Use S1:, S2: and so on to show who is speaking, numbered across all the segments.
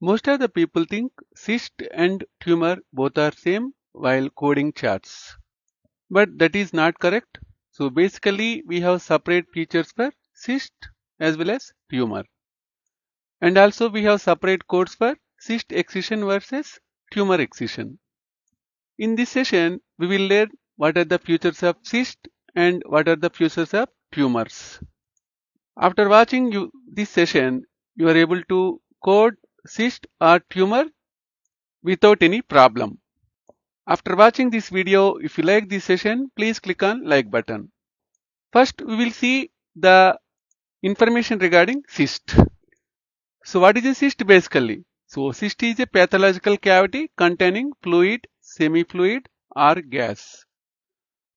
S1: Most of the people think cyst and tumor both are same while coding charts. But that is not correct. So basically we have separate features for cyst as well as tumor. And also we have separate codes for cyst excision versus tumor excision. In this session, we will learn what are the features of cyst and what are the features of tumors. After watching this session, you are able to code cyst or tumor without any problem. After watching this video, if you like this session, please click on like button. First, we will see the information regarding cyst. So what is a cyst basically? So cyst is a pathological cavity containing fluid, semi-fluid or gas.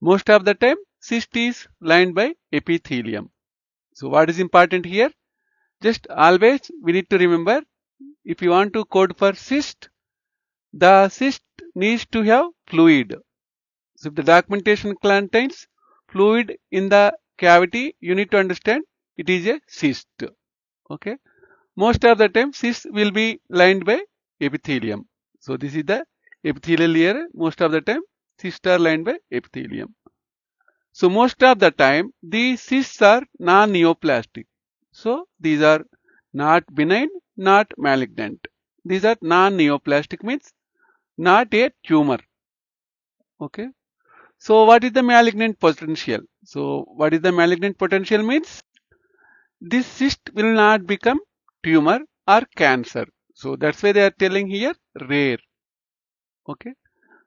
S1: Most of the time, cyst is lined by epithelium. So what is important here? Just always we need to remember, if you want to code for cyst, the cyst needs to have fluid. So if the documentation contains fluid in the cavity, you need to understand it is a cyst. Okay. Most of the time cysts will be lined by epithelium. So this is the epithelial layer. Most of the time cysts are lined by epithelium. So most of the time these cysts are non-neoplastic. So these are not benign, not malignant. These are non-neoplastic, means not a tumor. Okay. So what is the malignant potential? So what is the malignant potential means? This cyst will not become tumor or cancer. So that's why they are telling here rare. Okay.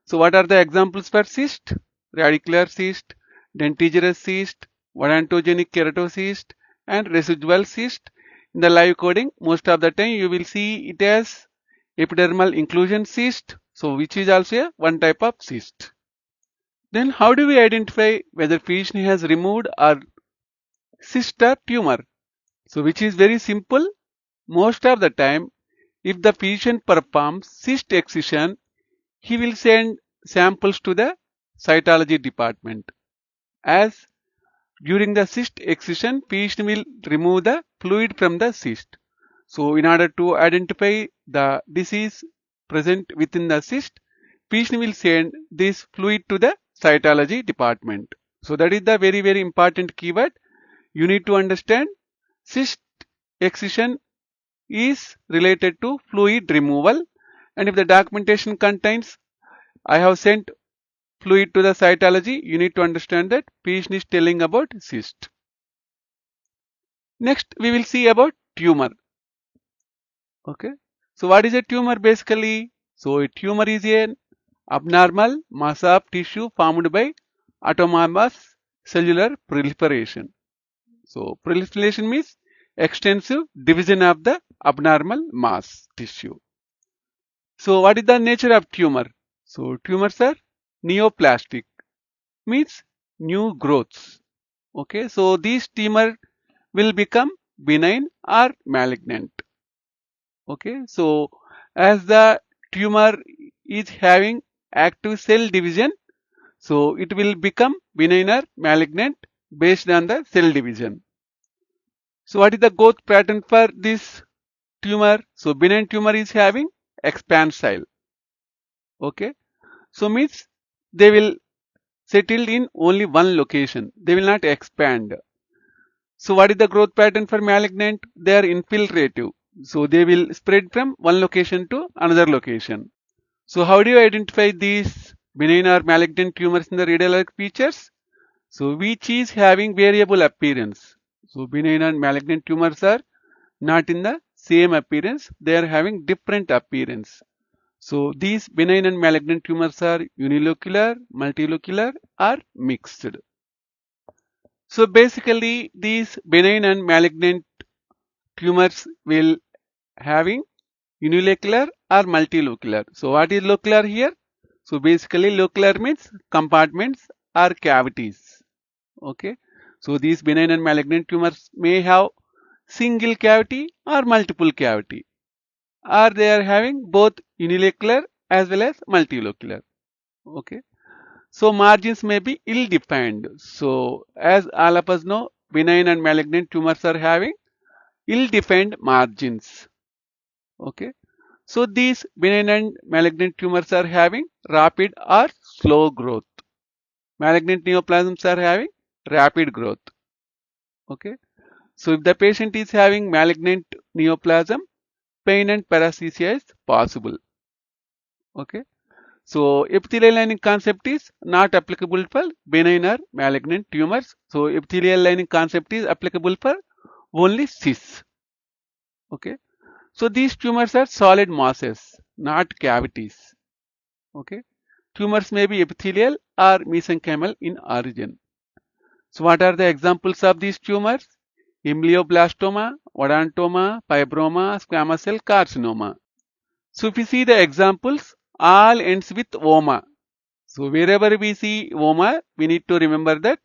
S1: So what are the examples for cyst? Radicular cyst, dentigerous cyst, odontogenic keratocyst, and residual cyst. In the live coding, most of the time you will see it as epidermal inclusion cyst, so which is also one type of cyst. Then how do we identify whether physician has removed or cyst or tumor? So which is very simple. Most of the time, if the physician performs cyst excision, he will send samples to the cytology department. As during the cyst excision, physician will remove the fluid from the cyst. So in order to identify the disease present within the cyst, physician will send this fluid to the cytology department. So that is the very, very important keyword. You need to understand cyst excision is related to fluid removal, and if the documentation contains I have sent fluid to the cytology, you need to understand that patient is telling about cyst. Next we will see about tumor. Okay, so what is a tumor basically? So a tumor is an abnormal mass of tissue formed by autonomous cellular proliferation. So proliferation means extensive division of the abnormal mass tissue. So what is the nature of tumor? So tumors are neoplastic, means new growths. Okay, so these tumor will become benign or malignant. Okay, so as the tumor is having active cell division, so it will become benign or malignant based on the cell division. So what is the growth pattern for this tumor? So benign tumor is having expansile. Okay, so means they will settle in only one location. They will not expand. So what is the growth pattern for malignant? They are infiltrative. So they will spread from one location to another location. So how do you identify these benign or malignant tumors in the radiologic features? So which is having variable appearance. So benign and malignant tumors are not in the same appearance. They are having different appearance. So these benign and malignant tumors are unilocular, multilocular or mixed. So basically these benign and malignant tumors will having unilocular or multilocular. So what is locular here? So basically locular means compartments or cavities. Okay. So these benign and malignant tumors may have single cavity or multiple cavity, or they are having both unilocular as well as multilocular. Okay. So margins may be ill-defined. So as all of us know, benign and malignant tumors are having ill-defined margins. Okay. So these benign and malignant tumors are having rapid or slow growth. Malignant neoplasms are having rapid growth. Okay. So if the patient is having malignant neoplasm, pain and paresthesia is possible. Okay. So epithelial lining concept is not applicable for benign or malignant tumors. So epithelial lining concept is applicable for only cysts. Okay. So these tumors are solid masses, not cavities. Okay. Tumors may be epithelial or mesenchymal in origin. So what are the examples of these tumors? Embryoblastoma, odontoma, fibroma, squamous cell carcinoma. So if you see the examples, all ends with oma. So wherever we see oma, we need to remember that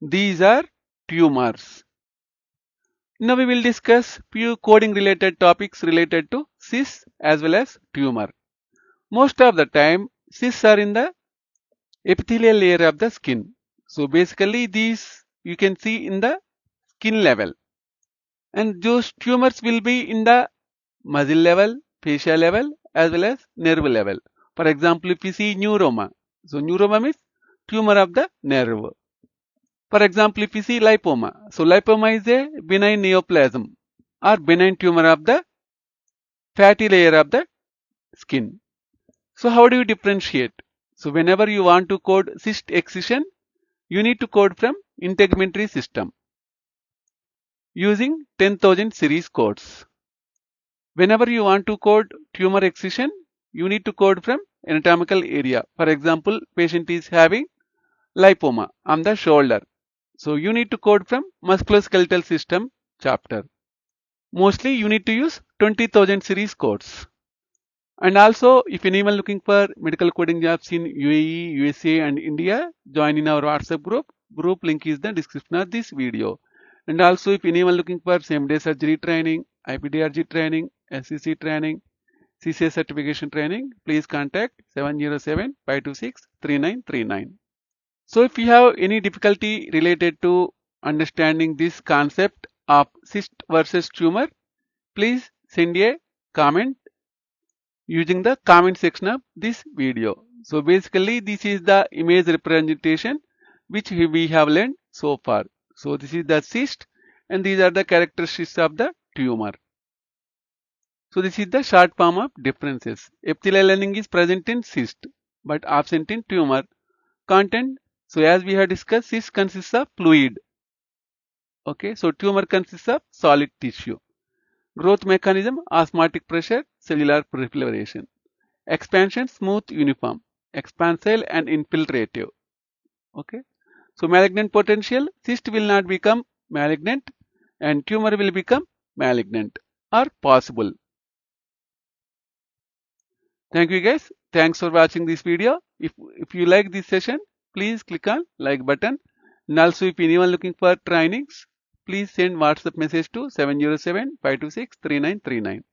S1: these are tumors. Now we will discuss few coding related topics related to cysts as well as tumor. Most of the time, cysts are in the epithelial layer of the skin. So basically these you can see in the skin level, and those tumors will be in the muscle level, facial level as well as nerve level. For example, if you see neuroma, so neuroma means tumor of the nerve. For example, if you see lipoma, so lipoma is a benign neoplasm or benign tumor of the fatty layer of the skin. So how do you differentiate? So whenever you want to code cyst excision, you need to code from integumentary system using 10,000 series codes. Whenever you want to code tumor excision, you need to code from anatomical area. For example, patient is having lipoma on the shoulder. So you need to code from musculoskeletal system chapter. Mostly you need to use 20,000 series codes. And also, if anyone looking for medical coding jobs in UAE, USA and India, join in our WhatsApp group. Group link is in the description of this video. And also, if anyone looking for same-day surgery training, IPDRG training, SCC training, CCA certification training, please contact 707-526-3939. So if you have any difficulty related to understanding this concept of cyst versus tumor, please send a comment using the comment section of this video. So basically this is the image representation which we have learned so far. So this is the cyst and these are the characteristics of the tumor. So this is the short form of differences. Epithelial lining is present in cyst but absent in tumor. Content. So as we have discussed, cyst consists of fluid. Okay, so tumor consists of solid tissue. Growth mechanism, osmotic pressure, cellular proliferation. Expansion, smooth, uniform. Expansile and infiltrative. Okay. So malignant potential, cyst will not become malignant and tumor will become malignant or possible. Thank you guys. Thanks for watching this video. If you like this session, please click on like button. And also if anyone looking for trainings, please send WhatsApp message to 707-526-3939.